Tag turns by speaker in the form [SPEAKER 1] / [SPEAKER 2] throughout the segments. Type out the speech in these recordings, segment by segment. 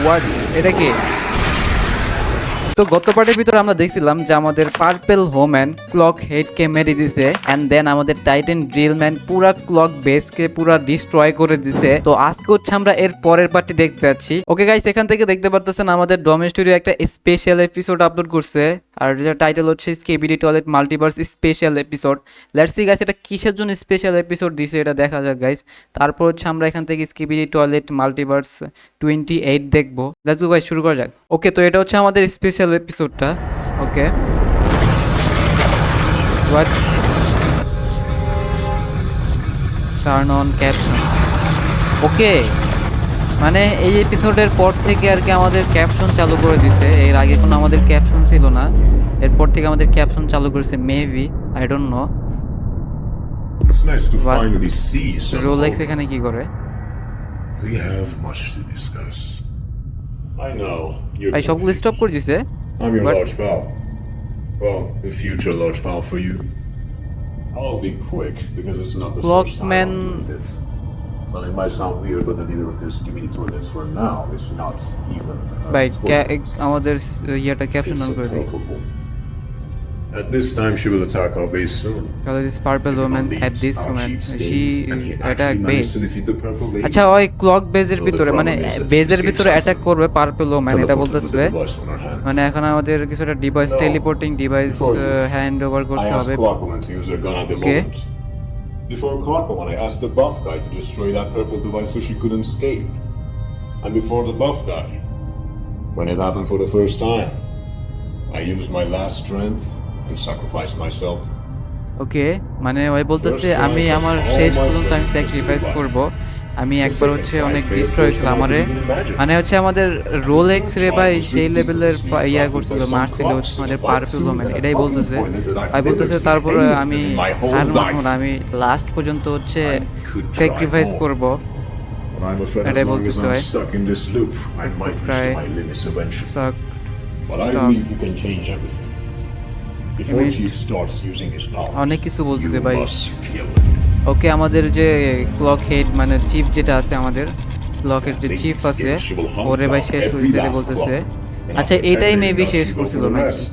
[SPEAKER 1] What, এটা কি? তো গত পার্টের ভিতরে আমরা দেখছিলাম যে আমাদের পার্পেল হোম্যান ক্লক হেডকে মেরে দিছে এন্ড দেন আমাদের টাইটান ড্রিলম্যান পুরা ক্লক বেসকে পুরা ডিস্ট্রয় করে দিছে। তো আজকে হচ্ছে আমরা এর পরের পার্টটি দেখতে যাচ্ছি। ওকে গাইস, এখান থেকে দেখতে পারতেছেন আমাদের ডোমেন স্টুডিও একটা স্পেশাল এপিসোড আপলোড করছে, আর যেটা টাইটেল হচ্ছে Skibidi Toilet multiverse special episode. Let's see guys, এটা কিসের জন্য স্পেশাল এপিসোড দিছে এটা দেখা যাক গাইস। তারপর হচ্ছে আমরা এখান থেকে স্কেবিডি টয়লেট মাল্টিভার্স 28 দেখবো। লেটস গো গাইস, শুরু করা যাক। ওকে, তো এটা হচ্ছে আমাদের স্পেশাল এপিসোডটা। Okay, what, turn on caption. Okay, মানে এই এপিসোডের পর থেকে আর কি আমাদের ক্যাপশন চালু করে দিছে। এর আগে কোনো আমাদের ক্যাপশন ছিল না, এরপর থেকে আমাদের ক্যাপশন চালু করেছে। Maybe, I don't know.
[SPEAKER 2] It's nice to
[SPEAKER 1] What?
[SPEAKER 2] finally see some
[SPEAKER 1] Rolex
[SPEAKER 2] hope.
[SPEAKER 1] এখানে কি করে?
[SPEAKER 2] We have much to discuss. I know you're
[SPEAKER 1] ভাই সবগুলো স্টপ করে দিছে।
[SPEAKER 2] I'm your
[SPEAKER 1] What?
[SPEAKER 2] large pal. Well, the future large pal for you. I'll be quick because it's not the first time
[SPEAKER 1] Clockman.
[SPEAKER 2] I'm doing it. Well, it might sound weird, but the leader of this community toilets for now is not even
[SPEAKER 1] ভাই
[SPEAKER 2] toilet.
[SPEAKER 1] আমাদের ইয়াটা caption
[SPEAKER 2] It's
[SPEAKER 1] on
[SPEAKER 2] a
[SPEAKER 1] করে দিই।
[SPEAKER 2] powerful woman. At this time, she will attack our base soon.
[SPEAKER 1] Color is purple woman at this woman. She is attack base.
[SPEAKER 2] To defeat the purple lady.
[SPEAKER 1] আচ্ছা, ওই clock বেজের ভিতরে মানে বেজের ভিতরে attack করবে পার্পল ওম্যান, এটা
[SPEAKER 2] Teleported
[SPEAKER 1] বলতেছে।
[SPEAKER 2] with the device on her hand.
[SPEAKER 1] মানে এখন আমাদের কিছু একটা device, teleporting device hand over
[SPEAKER 2] I
[SPEAKER 1] করতে হবে।
[SPEAKER 2] asked Clockwoman to use her gun at the
[SPEAKER 1] Okay.
[SPEAKER 2] moment. Before Clockwoman, I asked the buff guy to destroy that purple device so she couldn't escape. And before the buff guy, when it happened for the first time, I used my last strength and sacrificed myself.
[SPEAKER 1] ওকে, মানে ওই বলতেছে আমি আমার শেষ পর্যন্ত আমি sacrifice করব। আমি একবার হচ্ছে অনেক ডিস্ট্রয় হয়েছিল আমারে, মানে হচ্ছে আমাদের রোলেক্স রে ভাই সেই লেভেলের ইয়া করছিল, মারছিল হচ্ছে আমাদের পারফিউম ওম্যান, এটাই বলতেছে। আমি বলতেছে তারপরে আমি আর মানব না, আমি লাস্ট পর্যন্ত হচ্ছে স্যাক্রিফাইস করব।
[SPEAKER 2] But I'm afraid
[SPEAKER 1] And
[SPEAKER 2] as
[SPEAKER 1] I
[SPEAKER 2] long
[SPEAKER 1] want to
[SPEAKER 2] as I'm
[SPEAKER 1] say,
[SPEAKER 2] stuck in this loop, I might
[SPEAKER 1] try.
[SPEAKER 2] reach my limits eventually.
[SPEAKER 1] So,
[SPEAKER 2] But I
[SPEAKER 1] stop.
[SPEAKER 2] believe you can change everything. Before
[SPEAKER 1] mean-
[SPEAKER 2] Chief starts using his powers,
[SPEAKER 1] অনেক কিছু বলতেছে
[SPEAKER 2] you
[SPEAKER 1] ভাই।
[SPEAKER 2] must kill him.
[SPEAKER 1] ওকে, আমাদের যে clock head মানে chief যেটা আছে, আমাদের ক্লকের যে চিফ আছে ওরে ভাই শেষ করে দিতে বলতেছে। আচ্ছা, এটাই মেবি শেষ করছিল নাকি?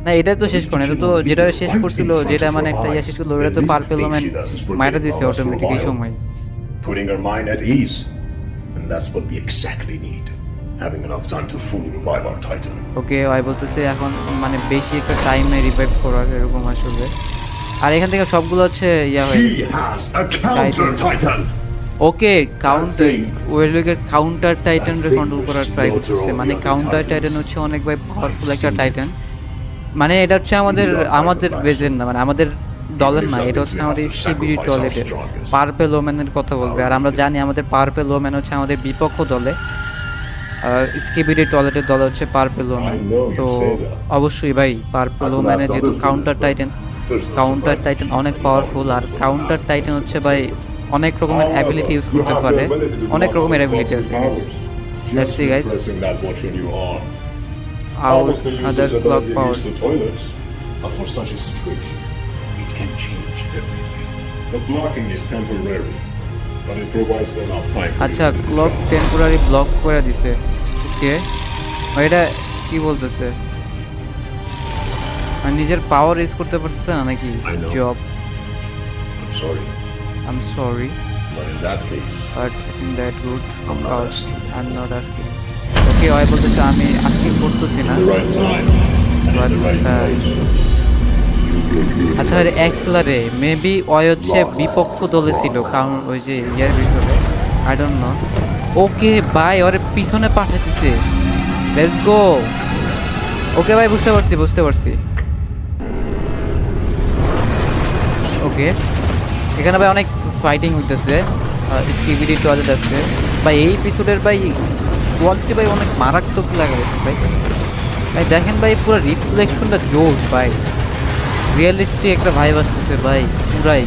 [SPEAKER 1] না, এটাই তো শেষ করে, এটা তো যেটা শেষ করছিল, যেটা মানে একটা ইয়া শেষ করলো, ওটা তো পার্পল ওম্যান মাইরা দিছে অটোমেটিক এই সময়।
[SPEAKER 2] Putting her mind at ease. And that's what we exactly need. Having enough time to fully revive our Titan.
[SPEAKER 1] Okay, I বলতেছে এখন মানে বেশি একটা টাইমে রিভাইভ করার এরকম আসলে। আর এখান থেকে সবগুলো হচ্ছে ইয়া হয়ে
[SPEAKER 2] She
[SPEAKER 1] গেছে।
[SPEAKER 2] has a counter Titan.
[SPEAKER 1] Okay, ওয়েলবেগের কাউন্টার টাইটানরে কন্ট্রোল করার ট্রাই করতেছে। মানে কাউন্টার টাইটান হচ্ছে অনেক ভাই পাওয়ারফুল একটা টাইটান। মানে এটা হচ্ছে আমাদের বেজের না, মানে আমাদের দলের না, এটা হচ্ছে আমাদের স্কিবিডি টয়লেটের পার্পেল ওম্যানের কথা বলবে। আর আমরা জানি আমাদের পার্পেল ওম্যান হচ্ছে আমাদের বিপক্ষ দলে, স্কিবিডি টয়লেটের দল হচ্ছে পার্পেল ওম্যান। তো অবশ্যই ভাই পার্পেল ওম্যানের যেহেতু কাউন্টার টাইটান অনেক পাওয়ারফুল, আর কাউন্টার টাইটান হচ্ছে ভাই অনেক রকমের অ্যাবিলিটি ইউজ করতে পারে, অনেক রকমের অ্যাবিলিটি আছে। Let's see, guys.
[SPEAKER 2] Pressing that watch on your arm.
[SPEAKER 1] Our
[SPEAKER 2] Almost the
[SPEAKER 1] other
[SPEAKER 2] user's
[SPEAKER 1] clock
[SPEAKER 2] ability
[SPEAKER 1] powers.
[SPEAKER 2] to use the toilets. But for such a situation, it can change everything. The blocking is temporary, but it provides enough time for
[SPEAKER 1] আচ্ছা,
[SPEAKER 2] you to
[SPEAKER 1] clock
[SPEAKER 2] jump.
[SPEAKER 1] Temporary block করে দিছে। ওকে, এটা কি বলতেছে? মানে নিজের power use করতে পারতেছে না নাকি?
[SPEAKER 2] I know.
[SPEAKER 1] জব,
[SPEAKER 2] I'm sorry,
[SPEAKER 1] I am sorry,
[SPEAKER 2] but in that case,
[SPEAKER 1] but in that good
[SPEAKER 2] I'm not asking.
[SPEAKER 1] I am not asking. Okay, ওই বলতেছে আমি আস্কিং করতেছি না।
[SPEAKER 2] In the right time and
[SPEAKER 1] But,
[SPEAKER 2] in the right place, you will do it.
[SPEAKER 1] আচ্ছা, এক প্লারে maybe ওই হচ্ছে বিপক্ষ দলে ছিল, কারণ ওই যে ইয়ার ভিতরে আই ডোন্ট নো। ওকে ভাই, ওরে পিছনে পাঠাইতেছে। Let's go. ওকে ভাই, বুঝতে পারছি। ওকে, এখানে ভাই অনেক ফাইটিং হইতেছে, স্কিবিডি টয়লেট আছে ভাই। এই এপিসোডের ভাই কোয়ালিটি ভাই অনেক মারাত্মক লাগাইছে ভাই। ভাই দেখেন ভাই, পুরো রিফ্লেকশনটা জোর ভাই, রিয়েলিস্টিক একটা ভাইব আসতেছে ভাই, পুরাই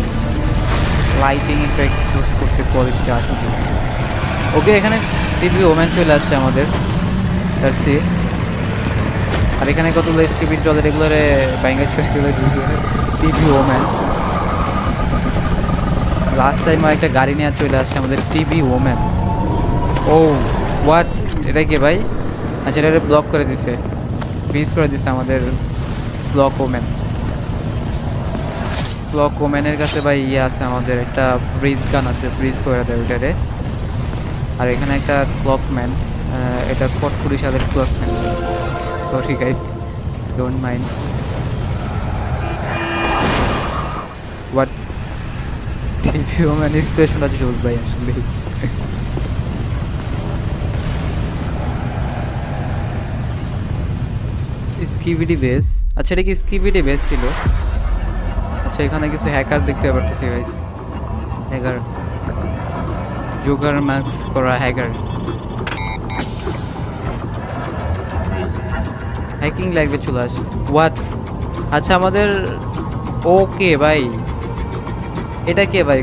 [SPEAKER 1] লাইটিং এফেক্ট চুজ করছে, কোয়ালিটিটা আসলে। ওকে, এখানে টিভি ওম্যান চলে আসছে আমাদের, সি। আর এখানে কতগুলো স্কিবিড টয়লেট এগুলোরে ব্যাঙ্গার চলে টিভি ওম্যান। লাস্ট টাইম একটা গাড়ি নিয়ে চলে আসছে আমাদের টিভি ওম্যান। ও হোয়াট, এটা কি ভাই? আচ্ছা এটা ব্লক করে দিছে, ফিনিশ করে দিছে আমাদের ব্লক ওম্যান। ব্লক ওম্যানের কাছে ভাই ইয়ে আছে, আমাদের একটা ব্রিজ গান আছে, ব্রিজ করে দেয় ওইটারে। আর এখানে একটা ক্লকম্যান, এটা পটপুরি সালের Clockman. Sorry guys, don't mind. What TV woman special আছে জোস ভাই আসলে। স্কিবিডি বেস, আচ্ছা এটা কি স্কিবিডি বেস ছিল? আচ্ছা এখানে কিছু হ্যাকার দেখতে পারতেছি গাইস, হ্যাকার, জোকার ম্যাক্স করা হ্যাকার, হ্যাকিং লাগবে চলে আস। হোয়াট? আচ্ছা আমাদের, ওকে ভাই, এটা কে ভাই?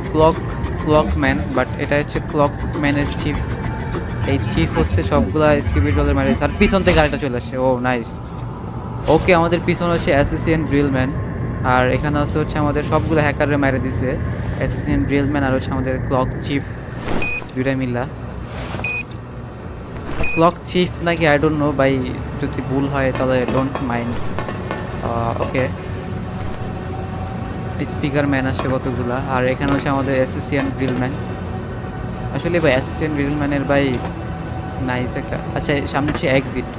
[SPEAKER 1] ক্লকম্যান, বাট এটা হচ্ছে ক্লকম্যানের চিফ। এই চিফ হচ্ছে সবগুলা স্কিবিডি ডলের মারে, আর পিছন থেকে আরেকটা চলে আসে। ও নাইস। ওকে আমাদের পিছনে হচ্ছে অ্যাসিসিয়েন্ট ড্রিলম্যান, আর এখানে হচ্ছে আমাদের সবগুলো হ্যাকারে মেরে দিছে, অ্যাসিসিয়েন্ট ড্রিলম্যান আর হচ্ছে আমাদের ক্লক চিফ, দুইটা মিল্লা। ক্লক চিফ নাকি আই ডোন্ট নো ভাই, যদি ভুল হয় তাহলে don't mind. Okay speaker man আসছে কতগুলা, আর এখানে হচ্ছে আমাদের অ্যাসিসিয়েন্ট ড্রিলম্যান। আসলে ভাই অ্যাসিসিয়েন্ট ড্রিলম্যানের ভাই নাইস একটা। আচ্ছা সামনে হচ্ছে এক্সিট।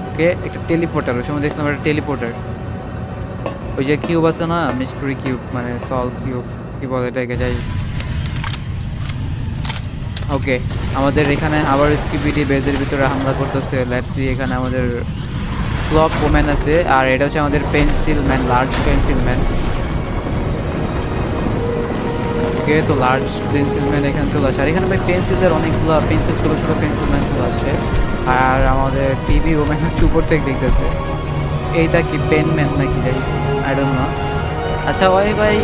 [SPEAKER 1] ওকে একটা টেলিপোর্টার, ওই সময় দেখলাম একটা টেলিপোর্টার। ওই যে কিউব আছে না, মিস্ট্রি কিউব, মানে সলভ কিউব কি বলে এটাকে, যাই। ওকে আমাদের এখানে আবার স্কিবিডি বেজের ভিতরে হামলা করতেছে। লেটস সি, এখানে আমাদের ক্লক ওম্যান আছে, আর এটা হচ্ছে আমাদের pencil man, large pencil man. Okay তো লার্জ পেন্সিল ম্যান এখানে চলে আসে, আর এখানে ভাই পেন্সিলের অনেকগুলো পেন্সিল, ছোটো ছোটো পেন্সিল ম্যান চলে আসে। আর আমাদের টিভি ওম্যান হচ্ছে উপর থেকে দেখতেছে। এইটা কি পেন ম্যান নাকি যাই, আই ডোন্ট নো। আচ্ছা ওই ভাই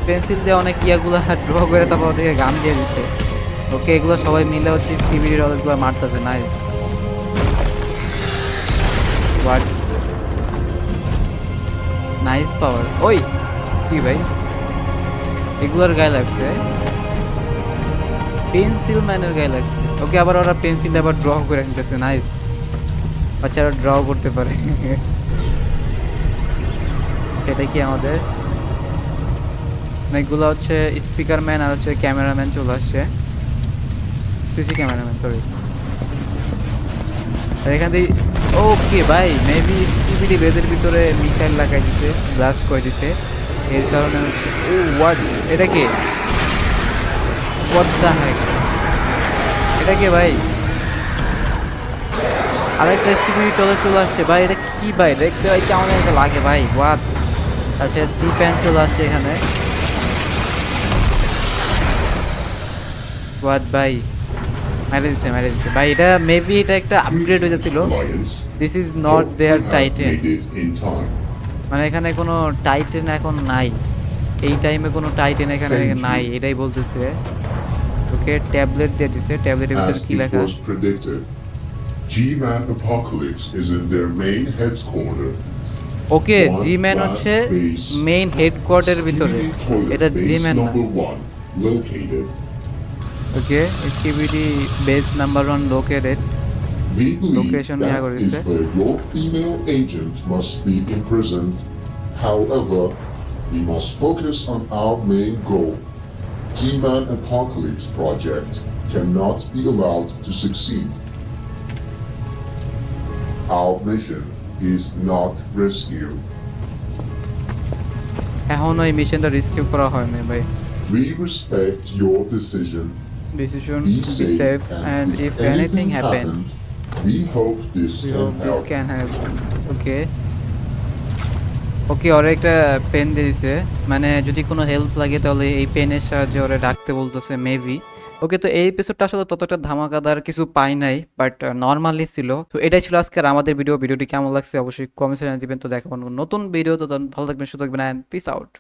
[SPEAKER 1] পেন্সিল দিয়ে অনেক ইয়াগুলো ড্র করে তারপর ওদেরকে গান দিয়ে দিছে। ওকে এগুলো সবাই মিলে হচ্ছে স্কিবিডির অনেকগুলো মারতেছে। নাইস। হোয়াট? নাইস পাওয়ার। ওই কি ভাই এগুলোর গায়ে লাগছে, পেন্সিল ম্যানের গায়ে লাগছে। ওকে আবার ওরা পেন্সিল আবার ড্র করে নিতেছে। নাইস, বাচ্চারা ড্র করতে পারে। সেটা কি আমাদের অনেকগুলো হচ্ছে স্পিকার ম্যান আর হচ্ছে ক্যামেরাম্যান চলে আসছে, সিসি ক্যামেরাম্যান সরি। আর এখান থেকে ওকে ভাই মেবি স্কিবিডি বেদের ভিতরে মিসাইল লাগাই দিছে, ব্লাস্ট করে দিছে, এর কারণে হচ্ছে। ও হোয়াট, এটা কে? হোয়াট দ্য হেক, এটা কে ভাই? আরেকটা স্কিবিডি টলে চলে আসছে ভাই, এটা কি ভাই? দেখতে ভাই কেমন একটা লাগে ভাই। হোয়াট? আচ্ছা সি প্যান চলে আসছে এখানে। হোয়াট ভাই, মেরে দিছে মেরে দিছে ভাই। এটা মেবি এটা একটা আপগ্রেড হয়ে যাচ্ছিল। This is not their titan, মানে এখানে কোনো টাইটেন এখন নাই, এই টাইমে কোনো টাইটেন এখানে নাই, এটাই বলতেছে। ওকে ট্যাবলেট দিয়ে দিছে, ট্যাবলেটের ভিতরে
[SPEAKER 2] As
[SPEAKER 1] কি
[SPEAKER 2] it
[SPEAKER 1] লেখা?
[SPEAKER 2] was predicted, G-Man Apocalypse is in their main headquarters.
[SPEAKER 1] Okay G man হচ্ছে মেইন হেডকোয়ার্টারের ভিতরে, এটা জি ম্যান না।
[SPEAKER 2] Located.
[SPEAKER 1] Okay skibidi base number 1 located.
[SPEAKER 2] We believe
[SPEAKER 1] Location
[SPEAKER 2] that
[SPEAKER 1] নিয়ে
[SPEAKER 2] is
[SPEAKER 1] করেছে।
[SPEAKER 2] where your female agent must be imprisoned. However, we must focus on our main goal. G-Man Apocalypse project cannot be allowed to succeed. Our mission is not rescue.
[SPEAKER 1] এখন ওই মিশনটা rescue করা হয় না ভাই।
[SPEAKER 2] We respect your decision.
[SPEAKER 1] Decision
[SPEAKER 2] Be
[SPEAKER 1] two be safe
[SPEAKER 2] safe,
[SPEAKER 1] and
[SPEAKER 2] and
[SPEAKER 1] if
[SPEAKER 2] if
[SPEAKER 1] anything
[SPEAKER 2] anything
[SPEAKER 1] happen
[SPEAKER 2] happens, we hope this
[SPEAKER 1] we
[SPEAKER 2] can
[SPEAKER 1] hope this
[SPEAKER 2] help.
[SPEAKER 1] Can help. ওকে ওকে ওরা একটা pen দিয়ে দিছে, মানে যদি কোনো হেল্প লাগে তাহলে এই পেনের সাহায্যে ওরা ডাকতে বলতেছে মেবি। ওকে তো এই এপিসোডটা আসলে ততটা ধামাকাদার কিছু পাই নাই, বাট নর্মালি ছিল। তো এটাই ছিল আজকের আমাদের ভিডিওটি কেমন লাগছে অবশ্যই কমেন্টে জানিয়ে দিবেন। তো দেখা নতুন ভিডিও, তো ভালো থাকবেন, সুস্থ থাকবেন, এন্ড পিস আউট।